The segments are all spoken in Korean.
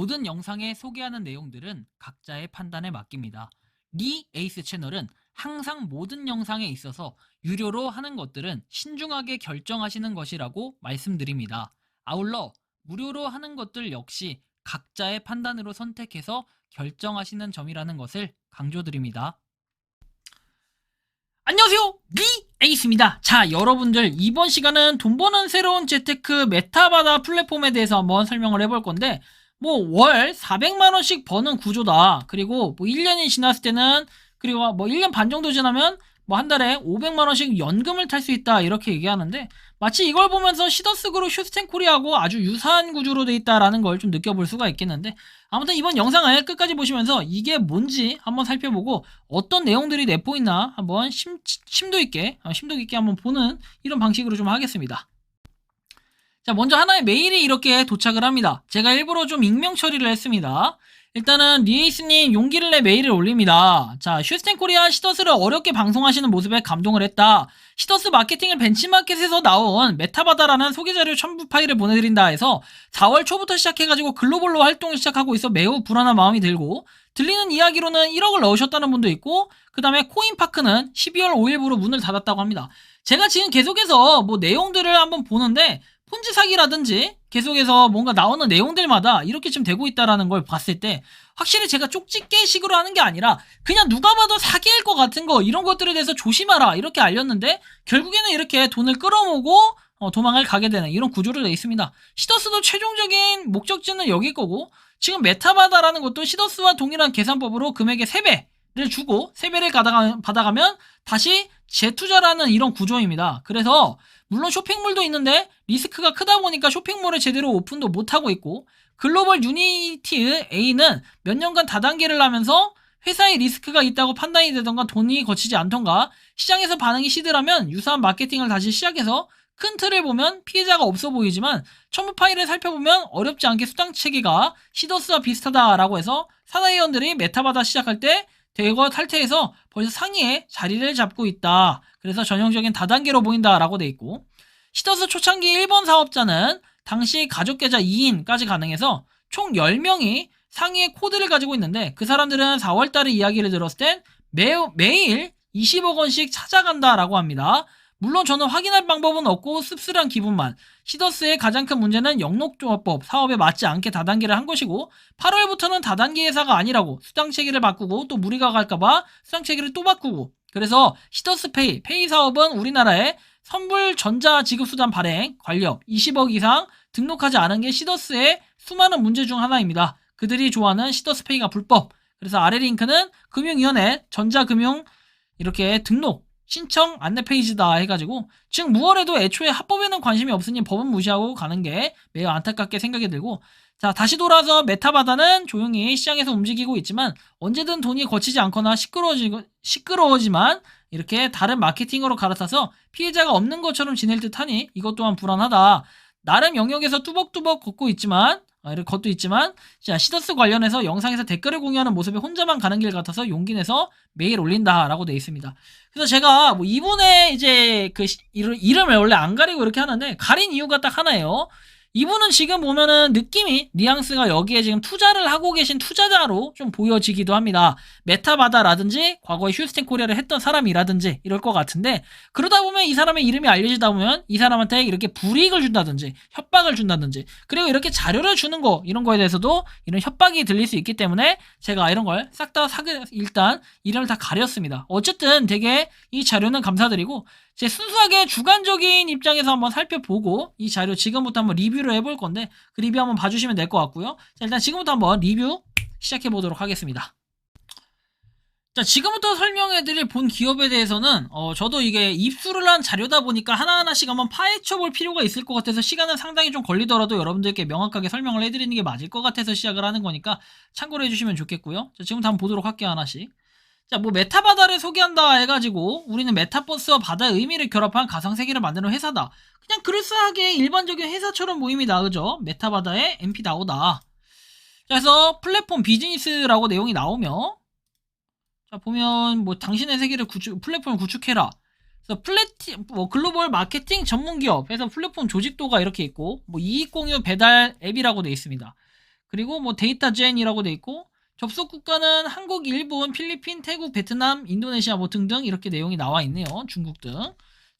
모든 영상에 소개하는 내용들은 각자의 판단에 맡깁니다. 리 에이스 채널은 항상 모든 영상에 있어서 유료로 하는 것들은 신중하게 결정하시는 것이라고 말씀드립니다. 아울러 무료로 하는 것들 역시 각자의 판단으로 선택해서 결정하시는 점이라는 것을 강조드립니다. 안녕하세요, 리 에이스입니다. 자, 여러분들 이번 시간은 돈 버는 새로운 재테크 메타바다 플랫폼에 대해서 한번 설명을 해볼 건데, 월 400만원씩 버는 구조다. 그리고 1년이 지났을 때는, 그리고 1년 반 정도 지나면 한 달에 500만원씩 연금을 탈 수 있다, 이렇게 얘기하는데, 마치 이걸 보면서 시더스그룹 슈스텐코리아하고 아주 유사한 구조로 돼 있다라는 걸 좀 느껴볼 수가 있겠는데, 아무튼 이번 영상을 끝까지 보시면서 이게 뭔지 한번 살펴보고 어떤 내용들이 내포있나 한번 심도 깊게 한번 보는 이런 방식으로 좀 하겠습니다. 자, 먼저 하나의 메일이 이렇게 도착을 합니다. 제가 일부러 좀 익명 처리를 했습니다. 일단은 리에이스님 용기를 내 메일을 올립니다. 자, 슈스텐코리아 시더스를 어렵게 방송하시는 모습에 감동을 했다. 시더스 마케팅을 벤치마켓에서 나온 메타바다라는 소개자료 첨부 파일을 보내드린다 해서 4월 초부터 시작해가지고 글로벌로 활동을 시작하고 있어 매우 불안한 마음이 들고, 들리는 이야기로는 1억을 넣으셨다는 분도 있고, 그 다음에 코인파크는 12월 5일부로 문을 닫았다고 합니다. 제가 지금 계속해서 내용들을 한번 보는데 폰지 사기라든지 계속해서 뭔가 나오는 내용들마다 이렇게 지금 되고 있다라는 걸 봤을 때 확실히 제가 쪽집게 식으로 하는 게 아니라 그냥 누가 봐도 사기일 것 같은 거, 이런 것들에 대해서 조심하라 이렇게 알렸는데 결국에는 이렇게 돈을 끌어모으고 도망을 가게 되는 이런 구조로 되어 있습니다. 시더스도 최종적인 목적지는 여길 거고, 지금 메타바다라는 것도 시더스와 동일한 계산법으로 금액의 3배를 주고 3배를 받아가면 다시 재투자라는 이런 구조입니다. 그래서 물론 쇼핑몰도 있는데 리스크가 크다 보니까 쇼핑몰을 제대로 오픈도 못하고 있고, 글로벌 유니티 A는 몇 년간 다단계를 하면서 회사의 리스크가 있다고 판단이 되던가 돈이 거치지 않던가 시장에서 반응이 시들하면 유사한 마케팅을 다시 시작해서 큰 틀을 보면 피해자가 없어 보이지만 첨부 파일을 살펴보면 어렵지 않게 수당 체계가 시더스와 비슷하다라고 해서 사다이원들이 메타바다 시작할 때 대거 탈퇴해서 벌써 상위에 자리를 잡고 있다. 그래서 전형적인 다단계로 보인다라고 돼 있고, 시더스 초창기 1번 사업자는 당시 가족계좌 2인까지 가능해서 총 10명이 상위의 코드를 가지고 있는데, 그 사람들은 4월달에 이야기를 들었을 땐 매일 20억 원씩 찾아간다라고 합니다. 물론 저는 확인할 방법은 없고 씁쓸한 기분만. 시더스의 가장 큰 문제는 영록조합법 사업에 맞지 않게 다단계를 한 것이고, 8월부터는 다단계 회사가 아니라고 수당체계를 바꾸고 또 무리가 갈까봐 수당체계를 또 바꾸고, 그래서 시더스페이 페이 사업은 우리나라에 선불 전자지급수단 발행, 관리업 20억 이상 등록하지 않은 게 시더스의 수많은 문제 중 하나입니다. 그들이 좋아하는 시더스페이가 불법. 그래서 아래 링크는 금융위원회 전자금융 이렇게 등록 신청 안내 페이지다 해가지고, 즉 무엇에도 애초에 합법에는 관심이 없으니 법은 무시하고 가는 게 매우 안타깝게 생각이 들고, 자, 다시 돌아서 메타바다는 조용히 시장에서 움직이고 있지만 언제든 돈이 거치지 않거나 시끄러워지만 이렇게 다른 마케팅으로 갈아타서 피해자가 없는 것처럼 지낼 듯하니 이것 또한 불안하다. 나름 영역에서 뚜벅뚜벅 걷고 있지만 자, 시더스 관련해서 영상에서 댓글을 공유하는 모습에 혼자만 가는 길 같아서 용기 내서 메일 올린다라고 되어 있습니다. 그래서 제가 이분의 이제 그 이름을 원래 안 가리고 이렇게 하는데 가린 이유가 딱 하나예요. 이분은 지금 보면은 느낌이 뉘앙스가 여기에 지금 투자를 하고 계신 투자자로 좀 보여지기도 합니다. 메타바다라든지 과거에 휴스텐코리아를 했던 사람이라든지 이럴 것 같은데, 그러다 보면 이 사람의 이름이 알려지다 보면 이 사람한테 이렇게 불이익을 준다든지 협박을 준다든지, 그리고 이렇게 자료를 주는 거, 이런 거에 대해서도 이런 협박이 들릴 수 있기 때문에 제가 이런 걸 싹 다 일단 이름을 다 가렸습니다. 어쨌든 되게 이 자료는 감사드리고, 제 순수하게 주관적인 입장에서 한번 살펴보고 이 자료 지금부터 한번 리뷰를 해볼 건데, 그 리뷰 한번 봐주시면 될 것 같고요. 자, 일단 지금부터 한번 리뷰 시작해 보도록 하겠습니다. 자, 지금부터 설명해드릴 본 기업에 대해서는 저도 이게 입수를 한 자료다 보니까 하나하나씩 한번 파헤쳐 볼 필요가 있을 것 같아서 시간은 상당히 좀 걸리더라도 여러분들께 명확하게 설명을 해드리는 게 맞을 것 같아서 시작을 하는 거니까 참고로 해주시면 좋겠고요. 자, 지금부터 한번 보도록 할게요. 하나씩. 자, 메타바다를 소개한다 해가지고 우리는 메타버스와 바다의 의미를 결합한 가상세계를 만드는 회사다. 그냥 그럴싸하게 일반적인 회사처럼 보입니다. 그죠? 메타바다에 MP 나오다. 자, 그래서 플랫폼 비즈니스라고 내용이 나오며, 자, 보면 당신의 세계를 플랫폼을 구축해라. 그래서 글로벌 마케팅 전문 기업 해서 플랫폼 조직도가 이렇게 있고, 이익 공유 배달 앱이라고 되어 있습니다. 그리고 뭐 데이터 젠이라고 돼 있고, 접속 국가는 한국, 일본, 필리핀, 태국, 베트남, 인도네시아 뭐 등등 이렇게 내용이 나와 있네요. 중국 등.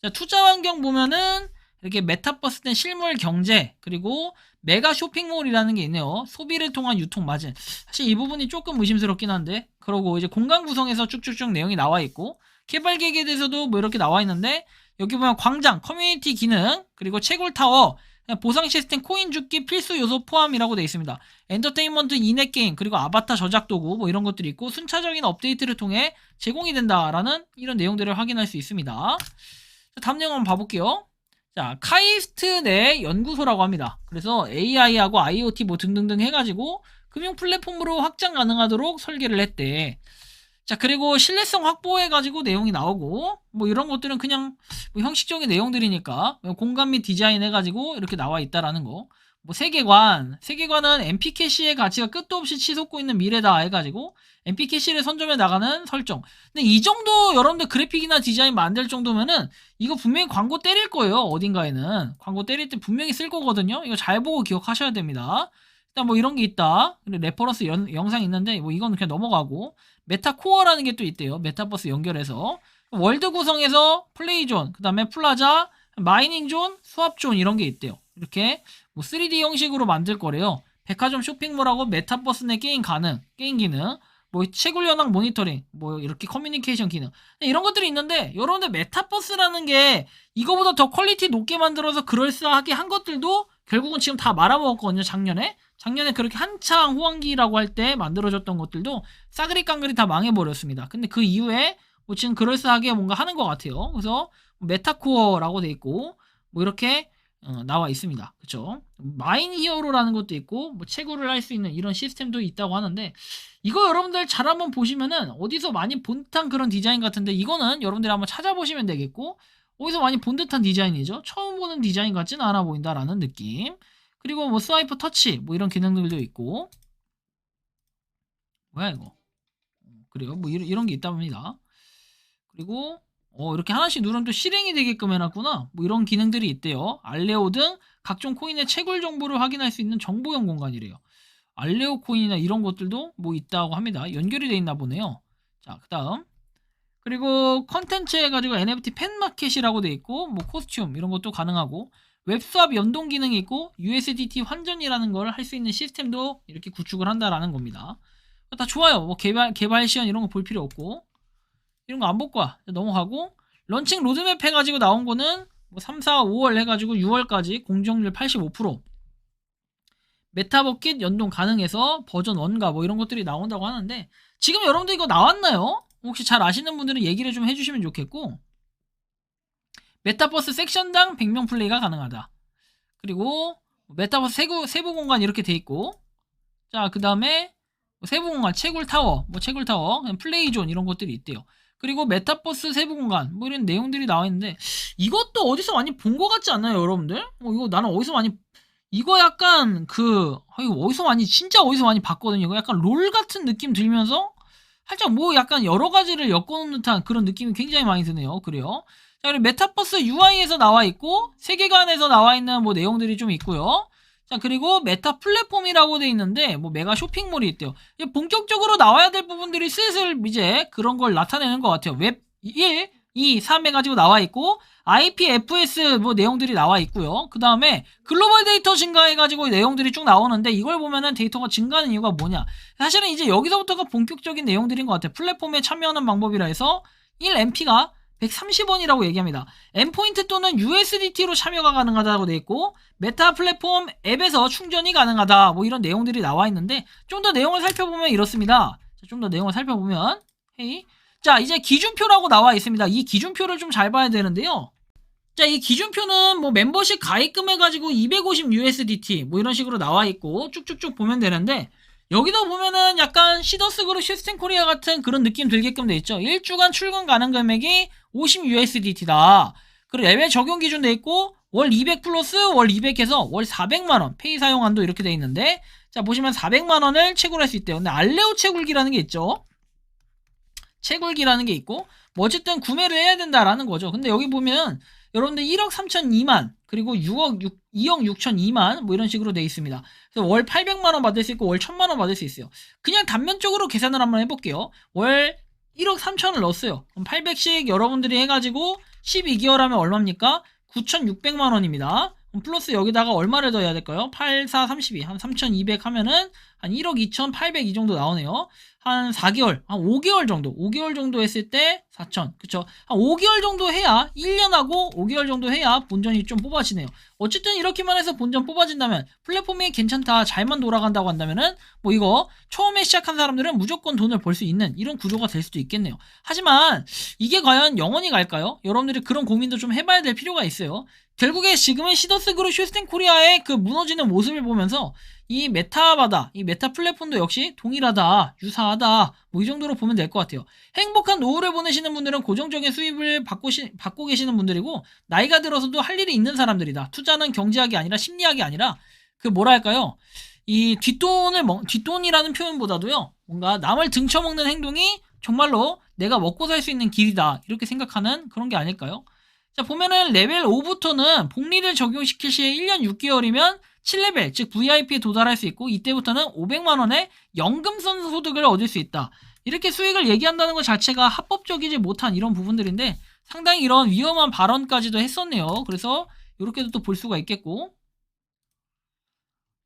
자, 투자 환경 보면은 이렇게 메타버스 된 실물 경제, 그리고 메가 쇼핑몰이라는 게 있네요. 소비를 통한 유통 마진. 사실 이 부분이 조금 의심스럽긴 한데, 그러고 이제 공간 구성에서 쭉쭉쭉 내용이 나와 있고, 개발 계획에 대해서도 뭐 이렇게 나와 있는데, 여기 보면 광장, 커뮤니티 기능, 그리고 채굴 타워, 보상 시스템, 코인 줍기 필수 요소 포함이라고 되어 있습니다. 엔터테인먼트, 인앱 게임, 그리고 아바타 저작 도구 뭐 이런 것들이 있고, 순차적인 업데이트를 통해 제공이 된다라는 이런 내용들을 확인할 수 있습니다. 다음 내용 한번 봐볼게요. 자, 카이스트 내 연구소라고 합니다. 그래서 AI하고 IoT 뭐 등등등 해가지고 금융 플랫폼으로 확장 가능하도록 설계를 했대. 자, 그리고 신뢰성 확보해가지고 내용이 나오고, 뭐 이런 것들은 그냥 뭐 형식적인 내용들이니까 공간 및 디자인 해가지고 이렇게 나와 있다라는 거. 뭐 세계관은 MP 캐시의 가치가 끝도 없이 치솟고 있는 미래다 해가지고 MP 캐시를 선점해 나가는 설정. 근데 이 정도 여러분들 그래픽이나 디자인 만들 정도면은 이거 분명히 광고 때릴 거예요. 어딘가에는 광고 때릴 때 분명히 쓸 거거든요. 이거 잘 보고 기억하셔야 됩니다. 일단 뭐 이런 게 있다. 레퍼런스 영상 있는데 뭐 이건 그냥 넘어가고, 메타코어라는 게 또 있대요. 메타버스 연결해서 월드 구성에서 플레이존, 그 다음에 플라자, 마이닝존, 수압존 이런 게 있대요. 이렇게 뭐 3D 형식으로 만들 거래요. 백화점 쇼핑몰하고 메타버스 내 게임 가능, 게임 기능, 뭐 채굴 현황 모니터링, 뭐 이렇게 커뮤니케이션 기능 이런 것들이 있는데, 여러분들 메타버스라는 게 이거보다 더 퀄리티 높게 만들어서 그럴싸하게 한 것들도 결국은 지금 다 말아먹었거든요. 작년에 그렇게 한창 호황기라고 할 때 만들어졌던 것들도 싸그리 깡그리 다 망해버렸습니다. 근데 그 이후에 뭐 지금 그럴싸하게 뭔가 하는 것 같아요. 그래서 메타코어라고 돼 있고 뭐 이렇게 나와 있습니다. 그쵸? 마인 히어로라는 것도 있고 뭐 채굴을 할 수 있는 이런 시스템도 있다고 하는데, 이거 여러분들 잘 한번 보시면은 어디서 많이 본 듯한 그런 디자인 같은데, 이거는 여러분들이 한번 찾아보시면 되겠고, 어디서 많이 본 듯한 디자인이죠. 처음 보는 디자인 같지는 않아 보인다라는 느낌. 그리고 뭐 스와이프 터치 뭐 이런 기능들도 있고, 뭐야 이거. 그래요. 뭐 이런 게 있답니다. 그리고 이렇게 하나씩 누르면 또 실행이 되게끔 해놨구나. 뭐 이런 기능들이 있대요. 알레오 등 각종 코인의 채굴 정보를 확인할 수 있는 정보형 공간이래요. 알레오 코인이나 이런 것들도 뭐 있다고 합니다. 연결이 돼 있나 보네요. 자, 그 다음. 그리고 컨텐츠 해가지고 NFT 팬마켓이라고 돼 있고, 뭐 코스튬 이런 것도 가능하고, 웹스왑 연동 기능이 있고, USDT 환전이라는 걸 할 수 있는 시스템도 이렇게 구축을 한다라는 겁니다. 다 좋아요. 뭐 개발 시간 이런 거 볼 필요 없고, 이런 거 안 볼 거야. 넘어가고, 런칭 로드맵 해가지고 나온 거는 뭐 3, 4, 5월 해가지고 6월까지 공정률 85%, 메타버킷 연동 가능해서 버전 1가 뭐 이런 것들이 나온다고 하는데, 지금 여러분들 이거 나왔나요? 혹시 잘 아시는 분들은 얘기를 좀 해주시면 좋겠고, 메타버스 섹션당 100명 플레이가 가능하다. 그리고 메타버스 세부 공간 이렇게 돼 있고, 자, 그 다음에 세부 공간, 채굴 타워, 플레이존 이런 것들이 있대요. 그리고 메타버스 세부 공간 뭐 이런 내용들이 나와 있는데, 이것도 어디서 많이 본 것 같지 않나요, 여러분들? 이거 나는 어디서 많이, 이거 약간 이거 진짜 어디서 많이 봤거든요. 이거 약간 롤 같은 느낌 들면서 살짝 뭐 약간 여러 가지를 엮어놓은 듯한 그런 느낌이 굉장히 많이 드네요. 그래요. 자, 그리고 메타버스 UI에서 나와 있고, 세계관에서 나와 있는 뭐 내용들이 좀 있고요. 자, 그리고 메타 플랫폼이라고 돼 있는데, 뭐 메가 쇼핑몰이 있대요. 이제 본격적으로 나와야 될 부분들이 슬슬 이제 그런 걸 나타내는 것 같아요. 웹 1, 2, 3 해가지고 나와 있고, IPFS 뭐 내용들이 나와 있고요. 그 다음에 글로벌 데이터 증가해가지고 내용들이 쭉 나오는데, 이걸 보면은 데이터가 증가하는 이유가 뭐냐? 사실은 이제 여기서부터가 본격적인 내용들인 것 같아요. 플랫폼에 참여하는 방법이라 해서 1MP가 130원이라고 얘기합니다. M포인트 또는 USDT로 참여가 가능하다고 되어 있고, 메타 플랫폼 앱에서 충전이 가능하다 뭐 이런 내용들이 나와 있는데, 좀 더 내용을 살펴보면 이렇습니다. 좀 더 내용을 살펴보면 자, 이제 기준표라고 나와 있습니다. 이 기준표를 좀 잘 봐야 되는데요. 자, 이 기준표는 뭐 멤버십 가입금 해가지고 250 USDT 뭐 이런 식으로 나와 있고, 쭉쭉쭉 보면 되는데, 여기도 보면은 약간 시더스 그룹 시스템 코리아 같은 그런 느낌 들게끔 돼 있죠. 1주간 출금 가능 금액이 50 USDT다. 그리고 레벨 적용 기준 돼 있고, 월 200 플러스 월 200 해서 월 400만원 페이 사용한도 이렇게 돼 있는데, 자, 보시면 400만원을 채굴할 수 있대요. 근데 알레오 채굴기라는 게 있죠. 채굴기라는 게 있고, 뭐 어쨌든 구매를 해야 된다라는 거죠. 근데 여기 보면 여러분들 1억 3천 2만 그리고 2억 6천 2만 뭐 이런 식으로 돼 있습니다. 그래서 월 800만 원 받을 수 있고 월 1000만 원 받을 수 있어요. 그냥 단면적으로 계산을 한번 해볼게요. 월 1억 3천을 넣었어요. 그럼 800씩 여러분들이 해가지고 12개월 하면 얼마입니까? 9,600만 원입니다. 플러스 여기다가 얼마를 더 해야 될까요? 8, 4, 32. 한 3,200 하면은 한 1억 2,800 이 정도 나오네요. 한 4개월, 한 5개월 정도. 5개월 정도 했을 때 4,000. 그쵸? 한 5개월 정도 해야, 1년하고 5개월 정도 해야 본전이 좀 뽑아지네요. 어쨌든 이렇게만 해서 본전 뽑아진다면, 플랫폼이 괜찮다, 잘만 돌아간다고 한다면은, 뭐 이거, 처음에 시작한 사람들은 무조건 돈을 벌 수 있는 이런 구조가 될 수도 있겠네요. 하지만, 이게 과연 영원히 갈까요? 여러분들이 그런 고민도 좀 해봐야 될 필요가 있어요. 결국에 지금은 시더스그룹 슈스텐 코리아의 그 무너지는 모습을 보면서 이 메타바다, 이 메타 플랫폼도 역시 동일하다, 유사하다, 뭐 이 정도로 보면 될 것 같아요. 행복한 노후를 보내시는 분들은 고정적인 수입을 받고 계시는 분들이고, 나이가 들어서도 할 일이 있는 사람들이다. 투자는 경제학이 아니라 심리학이 아니라, 그 뭐랄까요? 이 뒷돈이라는 표현보다도요, 뭔가 남을 등쳐먹는 행동이 정말로 내가 먹고 살 수 있는 길이다. 이렇게 생각하는 그런 게 아닐까요? 자, 보면은 레벨 5부터는 복리를 적용시킬 시에 1년 6개월이면 7레벨, 즉 VIP에 도달할 수 있고, 이때부터는 500만원의 연금성 소득을 얻을 수 있다. 이렇게 수익을 얘기한다는 것 자체가 합법적이지 못한 이런 부분들인데, 상당히 이런 위험한 발언까지도 했었네요. 그래서 이렇게도 또 볼 수가 있겠고,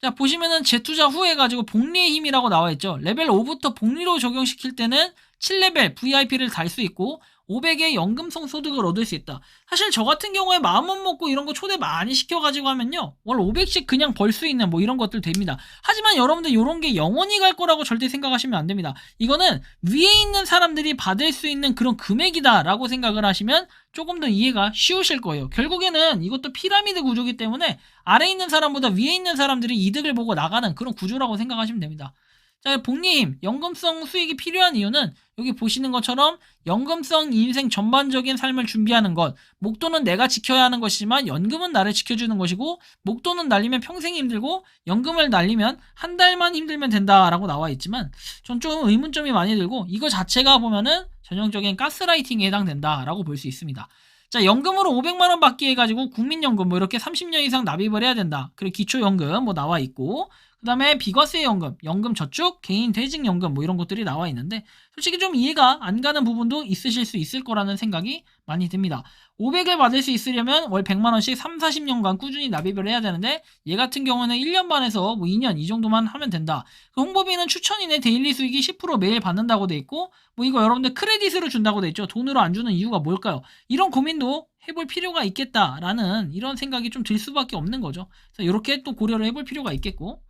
자, 보시면은 재투자 후에 가지고 복리의 힘이라고 나와 있죠. 레벨 5부터 복리로 적용시킬 때는 7레벨 VIP를 달 수 있고 500의 연금성 소득을 얻을 수 있다. 사실 저 같은 경우에 마음만 먹고 이런 거 초대 많이 시켜가지고 하면요, 월 500씩 그냥 벌 수 있는 뭐 이런 것들 됩니다. 하지만 여러분들 이런 게 영원히 갈 거라고 절대 생각하시면 안 됩니다. 이거는 위에 있는 사람들이 받을 수 있는 그런 금액이다 라고 생각을 하시면 조금 더 이해가 쉬우실 거예요. 결국에는 이것도 피라미드 구조이기 때문에 아래에 있는 사람보다 위에 있는 사람들이 이득을 보고 나가는 그런 구조라고 생각하시면 됩니다. 자, 복리힘, 연금성 수익이 필요한 이유는 여기 보시는 것처럼 연금성 인생 전반적인 삶을 준비하는 것, 목돈은 내가 지켜야 하는 것이지만 연금은 나를 지켜주는 것이고, 목돈은 날리면 평생 힘들고 연금을 날리면 한 달만 힘들면 된다라고 나와 있지만 전 좀 의문점이 많이 들고, 이거 자체가 보면은 전형적인 가스라이팅에 해당된다라고 볼 수 있습니다. 자, 연금으로 500만원 받기 해가지고 국민연금 뭐 이렇게 30년 이상 납입을 해야 된다. 그리고 기초연금 뭐 나와 있고, 그 다음에 비과세 연금, 연금 저축, 개인 퇴직연금 뭐 이런 것들이 나와 있는데, 솔직히 좀 이해가 안 가는 부분도 있으실 수 있을 거라는 생각이 많이 듭니다. 500을 받을 수 있으려면 월 100만원씩 3, 40년간 꾸준히 납입을 해야 되는데, 얘 같은 경우는 1년 반에서 뭐 2년 이 정도만 하면 된다. 그 홍보비는 추천인의 데일리 수익이 10% 매일 받는다고 돼 있고, 뭐 이거 여러분들 크레딧으로 준다고 돼 있죠. 돈으로 안 주는 이유가 뭘까요? 이런 고민도 해볼 필요가 있겠다라는 이런 생각이 좀 들 수밖에 없는 거죠. 그래서 이렇게 또 고려를 해볼 필요가 있겠고,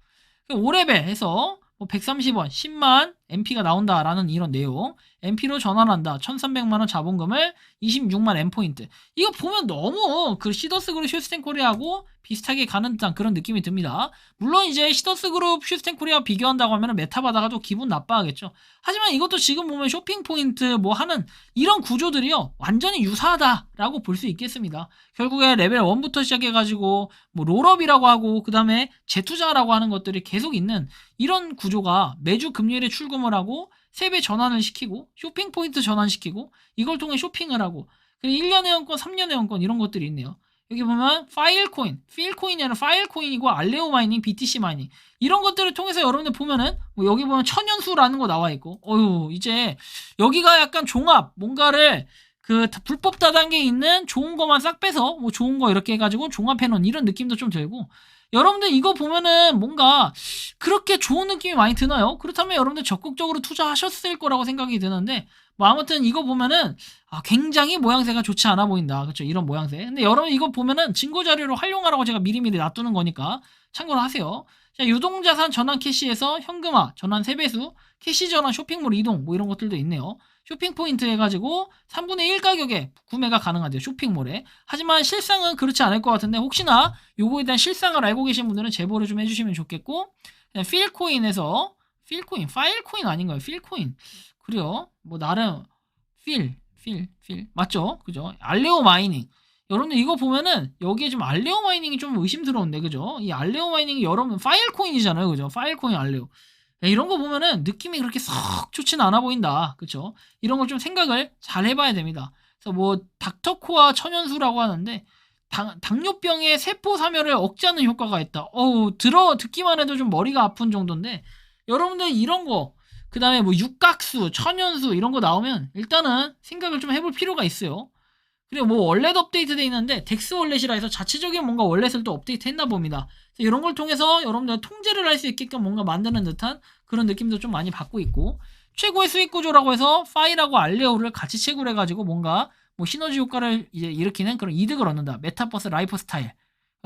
5레벨 해서 뭐 130원, 10만 MP가 나온다라는 이런 내용. MP로 전환한다. 1,300만원 자본금을 26만 M포인트. 이거 보면 너무 그 시더스그룹 슈스텐 코리아하고 비슷하게 가는 듯한 그런 느낌이 듭니다. 물론 이제 시더스그룹 슈스텐 코리아 비교한다고 하면 메타바다가 또 기분 나빠하겠죠. 하지만 이것도 지금 보면 쇼핑 포인트 뭐 하는 이런 구조들이요, 완전히 유사하다라고 볼 수 있겠습니다. 결국에 레벨 1부터 시작해가지고 뭐 롤업이라고 하고, 그 다음에 재투자라고 하는 것들이 계속 있는 이런 구조가 매주 금요일에 출금을 하고 세배 전환을 시키고 쇼핑 포인트 전환시키고 이걸 통해 쇼핑을 하고, 그리고 1년 회원권, 3년 회원권 이런 것들이 있네요. 여기 보면 파일코인, 필코인이 아니라 파일코인이고 알레오 마이닝, BTC 마이닝 이런 것들을 통해서 여러분들 보면은 뭐 여기 보면 천연수라는 거 나와 있고, 이제 여기가 약간 종합 뭔가를 그 불법 다단계에 있는 좋은 거만 싹 빼서 뭐 좋은 거 이렇게 해가지고 종합해놓은 이런 느낌도 좀 들고, 여러분들 이거 보면은 뭔가 그렇게 좋은 느낌이 많이 드나요? 그렇다면 여러분들 적극적으로 투자하셨을 거라고 생각이 드는데, 뭐 아무튼 이거 보면은 굉장히 모양새가 좋지 않아 보인다. 그렇죠? 이런 모양새. 근데 여러분 이거 보면은 증거 자료로 활용하라고 제가 미리미리 놔두는 거니까 참고를 하세요. 자, 유동자산 전환 캐시에서 현금화, 전환 세배수, 캐시 전환 쇼핑몰 이동 뭐 이런 것들도 있네요. 쇼핑 포인트 해가지고 3분의 1 가격에 구매가 가능하대요, 쇼핑몰에. 하지만 실상은 그렇지 않을 것 같은데, 혹시나 요거에 대한 실상을 알고 계신 분들은 제보를 좀 해주시면 좋겠고, 필코인에서 필코인, 파일코인 아닌가요? 필코인. 그래요. 뭐 나름 필 맞죠? 그죠? 알레오 마이닝. 여러분들 이거 보면은 여기에 좀 알레오 마이닝이 좀 의심스러운데, 그죠? 이 알레오 마이닝이 여러분 파일코인이잖아요, 그죠? 파일코인 알레오. 이런 거 보면은 느낌이 그렇게 썩 좋지는 않아 보인다. 그쵸? 이런 걸 좀 생각을 잘 해봐야 됩니다. 그래서 뭐 닥터코아 천연수라고 하는데 당뇨병의 세포 사멸을 억제하는 효과가 있다. 듣기만 해도 좀 머리가 아픈 정도인데 여러분들 이런 거 그다음에 뭐 육각수, 천연수 이런 거 나오면 일단은 생각을 좀 해볼 필요가 있어요. 그리고 뭐 월렛 업데이트 돼 있는데 덱스 월렛이라 해서 자체적인 뭔가 월렛을 또 업데이트 했나 봅니다. 이런 걸 통해서 여러분들 통제를 할 수 있게끔 뭔가 만드는 듯한 그런 느낌도 좀 많이 받고 있고, 최고의 수익 구조라고 해서 파이라고 알레오를 같이 채굴 해가지고 뭔가 뭐 시너지 효과를 이제 일으키는 그런 이득을 얻는다. 메타버스 라이프 스타일,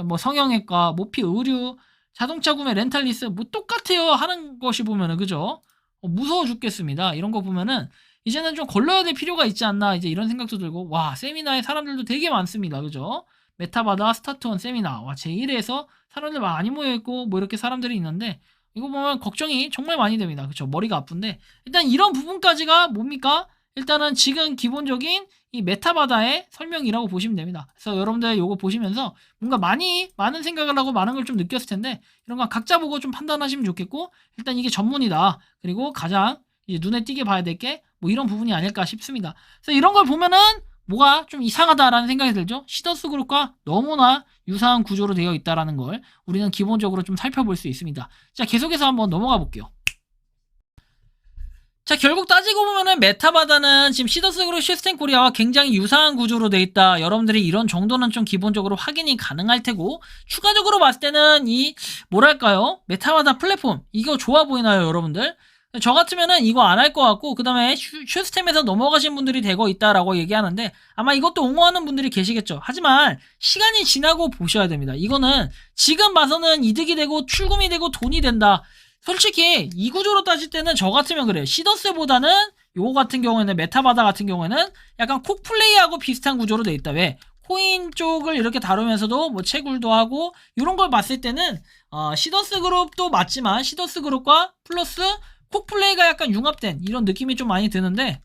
뭐 성형외과, 모피 의류, 자동차 구매, 렌탈 리스 뭐 똑같아요 하는 것이 보면은, 그죠? 무서워 죽겠습니다. 이런 거 보면은 이제는 좀 걸러야 될 필요가 있지 않나, 이제 이런 생각도 들고, 와, 세미나에 사람들도 되게 많습니다. 그죠? 메타바다 스타트원 세미나, 와, 제1회에서 사람들 많이 모여있고, 뭐 이렇게 사람들이 있는데, 이거 보면 걱정이 정말 많이 됩니다. 그쵸? 머리가 아픈데, 일단 이런 부분까지가 뭡니까? 일단은 지금 기본적인 이 메타바다의 설명이라고 보시면 됩니다. 그래서 여러분들 이거 보시면서 뭔가 많은 생각을 하고 많은 걸 좀 느꼈을 텐데, 이런 거 각자 보고 좀 판단하시면 좋겠고, 일단 이게 전문이다. 그리고 가장 이제 눈에 띄게 봐야 될 게 뭐 이런 부분이 아닐까 싶습니다. 그래서 이런 걸 보면은 뭐가 좀 이상하다라는 생각이 들죠. 시더스 그룹과 너무나 유사한 구조로 되어 있다라는 걸 우리는 기본적으로 좀 살펴볼 수 있습니다. 자, 계속해서 한번 넘어가 볼게요. 자, 결국 따지고 보면은 메타바다는 지금 시더스 그룹 시스템 코리아와 굉장히 유사한 구조로 되어 있다. 여러분들이 이런 정도는 좀 기본적으로 확인이 가능할 테고, 추가적으로 봤을 때는 이 뭐랄까요, 메타바다 플랫폼 이거 좋아 보이나요, 여러분들? 저 같으면은 이거 안 할 것 같고, 그 다음에 슈스템에서 넘어가신 분들이 되고 있다라고 얘기하는데, 아마 이것도 옹호하는 분들이 계시겠죠. 하지만 시간이 지나고 보셔야 됩니다. 이거는 지금 봐서는 이득이 되고 출금이 되고 돈이 된다. 솔직히 이 구조로 따질 때는 저 같으면 그래요. 시더스보다는 요거 같은 경우에는, 메타바다 같은 경우에는 약간 콕플레이하고 비슷한 구조로 돼 있다. 왜? 코인 쪽을 이렇게 다루면서도 뭐 채굴도 하고 이런 걸 봤을 때는 시더스 그룹도 맞지만 시더스 그룹과 플러스 콕플레이가 약간 융합된 이런 느낌이 좀 많이 드는데,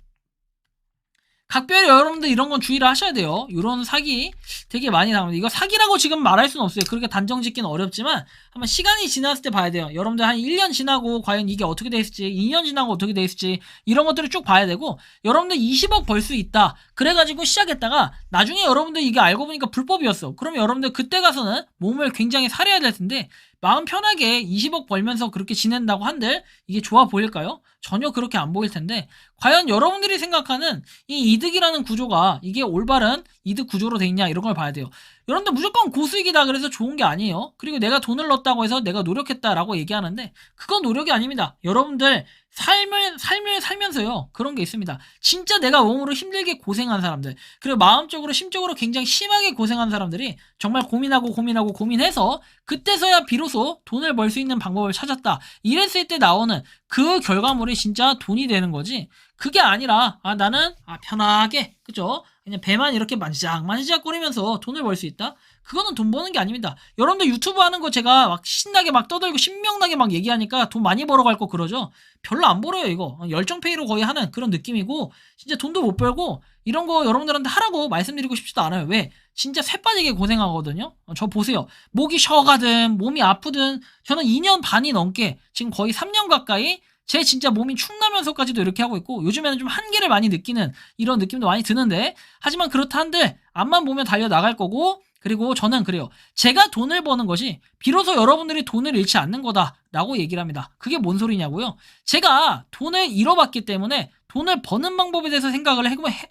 각별히 여러분들 이런 건 주의를 하셔야 돼요. 이런 사기 되게 많이 나옵니다. 이거 사기라고 지금 말할 수는 없어요. 그렇게 단정 짓기는 어렵지만 한번 시간이 지났을 때 봐야 돼요. 여러분들 한 1년 지나고 과연 이게 어떻게 돼 있을지, 2년 지나고 어떻게 돼 있을지 이런 것들을 쭉 봐야 되고, 여러분들 20억 벌 수 있다 그래가지고 시작했다가 나중에 여러분들 이게 알고 보니까 불법이었어. 그러면 여러분들 그때 가서는 몸을 굉장히 사려야 될 텐데, 마음 편하게 20억 벌면서 그렇게 지낸다고 한들 이게 좋아 보일까요? 전혀 그렇게 안 보일 텐데, 과연 여러분들이 생각하는 이 이득이라는 구조가 이게 올바른 이득 구조로 돼 있냐, 이런 걸 봐야 돼요. 여러분들 무조건 고수익이다 그래서 좋은 게 아니에요. 그리고 내가 돈을 넣었다고 해서 내가 노력했다라고 얘기하는데 그건 노력이 아닙니다. 여러분들 삶을 살면서요, 그런 게 있습니다. 진짜 내가 몸으로 힘들게 고생한 사람들, 그리고 마음적으로 심적으로 굉장히 심하게 고생한 사람들이 정말 고민해서 그때서야 비로소 돈을 벌 수 있는 방법을 찾았다, 이랬을 때 나오는 그 결과물이 진짜 돈이 되는 거지. 그게 아니라 나는 편하게, 그죠? 그냥 배만 이렇게 만지작거리면서 돈을 벌 수 있다? 그거는 돈 버는 게 아닙니다. 여러분들 유튜브 하는 거 제가 막 신나게 막 떠들고 신명나게 막 얘기하니까 돈 많이 벌어갈 거 그러죠? 별로 안 벌어요. 이거 열정페이로 거의 하는 그런 느낌이고, 진짜 돈도 못 벌고 이런 거 여러분들한테 하라고 말씀드리고 싶지도 않아요. 왜? 진짜 새 빠지게 고생하거든요. 저 보세요. 목이 쉬어가든 몸이 아프든 저는 2년 반이 넘게, 지금 거의 3년 가까이 제 진짜 몸이 축나면서까지도 이렇게 하고 있고, 요즘에는 좀 한계를 많이 느끼는 이런 느낌도 많이 드는데, 하지만 그렇다 한들 앞만 보면 달려나갈 거고, 그리고 저는 그래요. 제가 돈을 버는 것이 비로소 여러분들이 돈을 잃지 않는 거다라고 얘기를 합니다. 그게 뭔 소리냐고요? 제가 돈을 잃어봤기 때문에 돈을 버는 방법에 대해서 생각을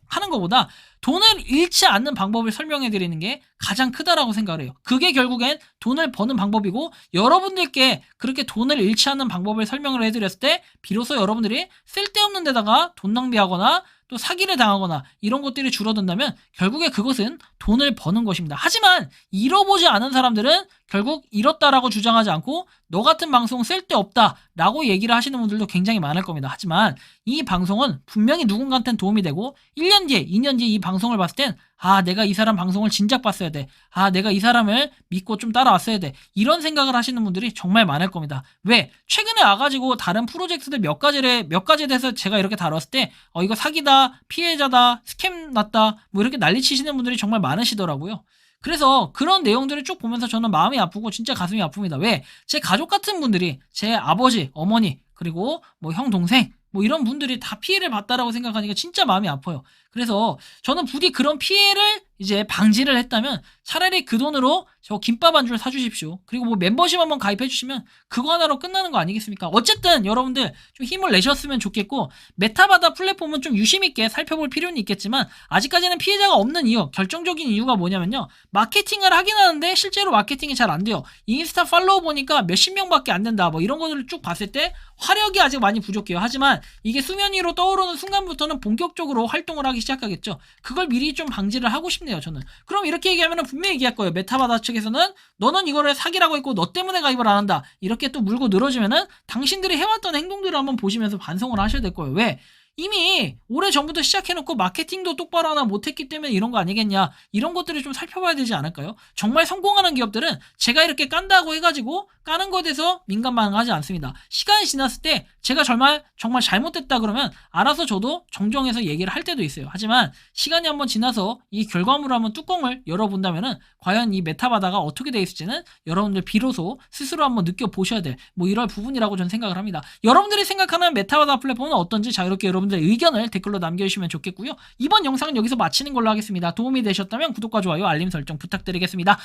하는 것보다 돈을 잃지 않는 방법을 설명해 드리는 게 가장 크다라고 생각을 해요. 그게 결국엔 돈을 버는 방법이고, 여러분들께 그렇게 돈을 잃지 않는 방법을 설명을 해드렸을 때 비로소 여러분들이 쓸데없는 데다가 돈 낭비하거나 또 사기를 당하거나 이런 것들이 줄어든다면 결국에 그것은 돈을 버는 것입니다. 하지만 잃어보지 않은 사람들은 결국 잃었다라고 주장하지 않고 너 같은 방송 쓸데없다 라고 얘기를 하시는 분들도 굉장히 많을 겁니다. 하지만 이 방송은 분명히 누군가한테는 도움이 되고, 1년 뒤에 2년 뒤에 이 방송을 봤을 땐 내가 이 사람 방송을 진작 봤어야 돼, 내가 이 사람을 믿고 좀 따라왔어야 돼, 이런 생각을 하시는 분들이 정말 많을 겁니다. 왜? 최근에 와가지고 다른 프로젝트들 몇 가지에 대해서 제가 이렇게 다뤘을 때 이거 사기다, 피해자다, 스캠 났다 뭐 이렇게 난리치시는 분들이 정말 많으시더라고요. 그래서 그런 내용들을 쭉 보면서 저는 마음이 아프고 진짜 가슴이 아픕니다. 왜? 제 가족 같은 분들이, 제 아버지, 어머니, 그리고 뭐 형, 동생, 뭐 이런 분들이 다 피해를 봤다라고 생각하니까 진짜 마음이 아파요. 그래서 저는 부디 그런 피해를 이제 방지를 했다면 차라리 그 돈으로 저 김밥 한 줄 사주십시오. 그리고 뭐 멤버십 한번 가입해 주시면 그거 하나로 끝나는 거 아니겠습니까? 어쨌든 여러분들 좀 힘을 내셨으면 좋겠고, 메타바다 플랫폼은 좀 유심 있게 살펴볼 필요는 있겠지만 아직까지는 피해자가 없는 이유, 결정적인 이유가 뭐냐면요, 마케팅을 하긴 하는데 실제로 마케팅이 잘 안 돼요. 인스타 팔로우 보니까 몇십 명밖에 안 된다, 뭐 이런 것들을 쭉 봤을 때 화력이 아직 많이 부족해요. 하지만 이게 수면 위로 떠오르는 순간부터는 본격적으로 활동을 하기 시작하겠죠. 그걸 미리 좀 방지를 하고 싶네요, 저는. 그럼 이렇게 얘기하면 분명히 얘기할 거예요. 메타바다 측에서는 너는 이거를 사기라고 했고 너 때문에 가입을 안 한다, 이렇게 또 물고 늘어지면은 당신들이 해왔던 행동들을 한번 보시면서 반성을 하셔야 될 거예요. 왜? 이미 오래전부터 시작해놓고 마케팅도 똑바로 하나 못했기 때문에 이런 거 아니겠냐, 이런 것들을 좀 살펴봐야 되지 않을까요? 정말 성공하는 기업들은 제가 이렇게 깐다고 해가지고 까는 거에 대해서 민감 반응하지 않습니다. 시간이 지났을 때 제가 정말 잘못됐다 그러면 알아서 저도 정정해서 얘기를 할 때도 있어요. 하지만 시간이 한번 지나서 이 결과물을 한번 뚜껑을 열어본다면은 과연 이 메타바다가 어떻게 돼 있을지는 여러분들 비로소 스스로 한번 느껴보셔야 될 뭐 이럴 부분이라고 저는 생각을 합니다. 여러분들이 생각하는 메타바다 플랫폼은 어떤지 자유롭게 여러분들의 의견을 댓글로 남겨주시면 좋겠고요. 이번 영상은 여기서 마치는 걸로 하겠습니다. 도움이 되셨다면 구독과 좋아요, 알림 설정 부탁드리겠습니다.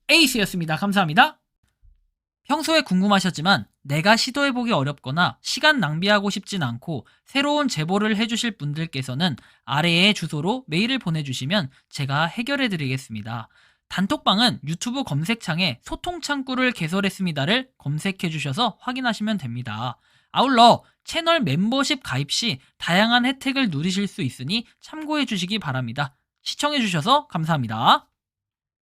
에이스였습니다. 감사합니다. 평소에 궁금하셨지만 내가 시도해보기 어렵거나 시간 낭비하고 싶진 않고 새로운 제보를 해주실 분들께서는 아래의 주소로 메일을 보내주시면 제가 해결해드리겠습니다. 단톡방은 유튜브 검색창에 소통창구를 개설했습니다를 검색해주셔서 확인하시면 됩니다. 아울러 채널 멤버십 가입 시 다양한 혜택을 누리실 수 있으니 참고해주시기 바랍니다. 시청해주셔서 감사합니다.